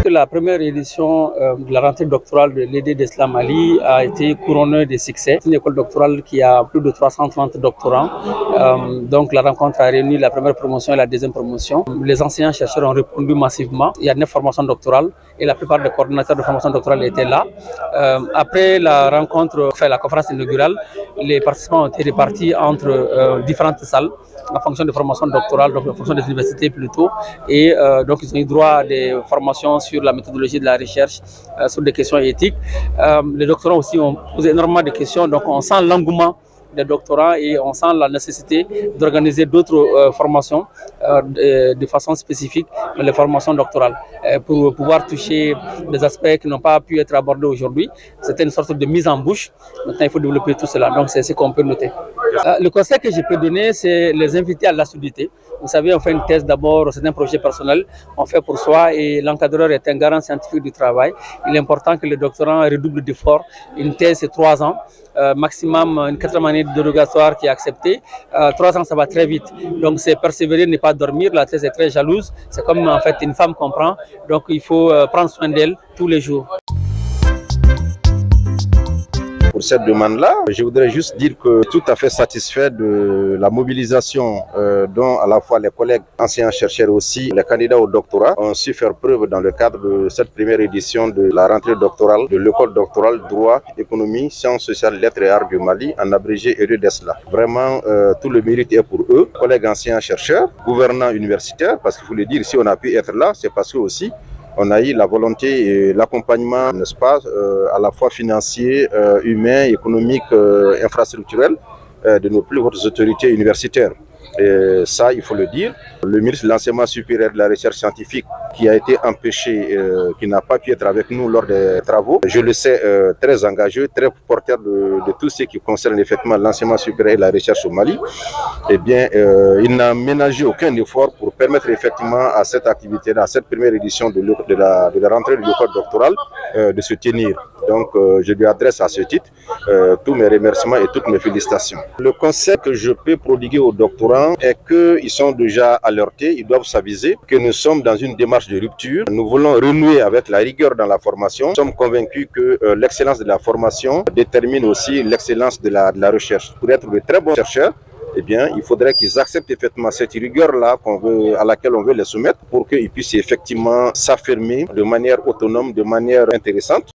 La première édition de la rentrée doctorale de l'ED d'Islam Ali a été couronnée de succès. C'est une école doctorale qui a plus de 330 doctorants. Donc la rencontre a réuni la première promotion et la deuxième promotion. Les enseignants-chercheurs ont répondu massivement. Il y a 9 formations doctorales et la plupart des coordonnateurs de formation doctorale étaient là. Après la rencontre, la conférence inaugurale, les participants ont été répartis entre différentes salles en fonction de formation doctorale, donc en fonction des universités plutôt. Et donc ils ont eu droit à des formations sur la méthodologie de la recherche, sur des questions éthiques. Les doctorants aussi ont posé énormément de questions, donc on sent l'engouement des doctorants et on sent la nécessité d'organiser d'autres formations de façon spécifique, les formations doctorales, pour pouvoir toucher des aspects qui n'ont pas pu être abordés aujourd'hui. C'était une sorte de mise en bouche. Maintenant, il faut développer tout cela. Donc, c'est ce qu'on peut noter. Le conseil que je peux donner, c'est les inviter à l'assiduité. Vous savez, on fait une thèse d'abord, c'est un projet personnel, on fait pour soi et l'encadreur est un garant scientifique du travail. Il est important que le doctorant redouble d'efforts. Une thèse, c'est 3 ans. Maximum une 4e année de dérogatoire qui est acceptée. 3 ans, ça va très vite. Donc, c'est persévérer, ne pas dormir. La thèse est très jalouse. C'est comme en fait une femme qu'on prend. Donc, il faut prendre soin d'elle tous les jours. Pour cette demande-là, je voudrais juste dire que tout à fait satisfait de la mobilisation dont à la fois les collègues enseignants-chercheurs aussi, les candidats au doctorat ont su faire preuve dans le cadre de cette première édition de la rentrée doctorale de l'école doctorale droit, économie, sciences sociales, lettres et arts du Mali, en abrégé EDESLA. Vraiment, tout le mérite est pour eux, collègues enseignants-chercheurs, gouvernants universitaires, parce qu'il faut le dire, si on a pu être là, c'est parce que aussi on a eu la volonté et l'accompagnement, n'est-ce pas, à la fois financier, humain, économique, infrastructurel de nos plus hautes autorités universitaires. Et ça, il faut le dire. Le ministre de l'Enseignement supérieur de la recherche scientifique qui a été empêché, qui n'a pas pu être avec nous lors des travaux, je le sais, très engagé, très porteur de tout ce qui concerne effectivement l'enseignement supérieur et la recherche au Mali, eh bien, il n'a ménagé aucun effort pour permettre effectivement à cette activité-là, à cette première édition de la rentrée de l'école doctorale, de se tenir. Donc, je lui adresse à ce titre tous mes remerciements et toutes mes félicitations. Le conseil que je peux prodiguer aux doctorants est qu'ils sont déjà alertés, ils doivent s'aviser que nous sommes dans une démarche de rupture. Nous voulons renouer avec la rigueur dans la formation. Nous sommes convaincus que l'excellence de la formation détermine aussi l'excellence de la recherche. Pour être de très bons chercheurs, eh bien, il faudrait qu'ils acceptent effectivement cette rigueur-là à laquelle on veut les soumettre pour qu'ils puissent effectivement s'affirmer de manière autonome, de manière intéressante.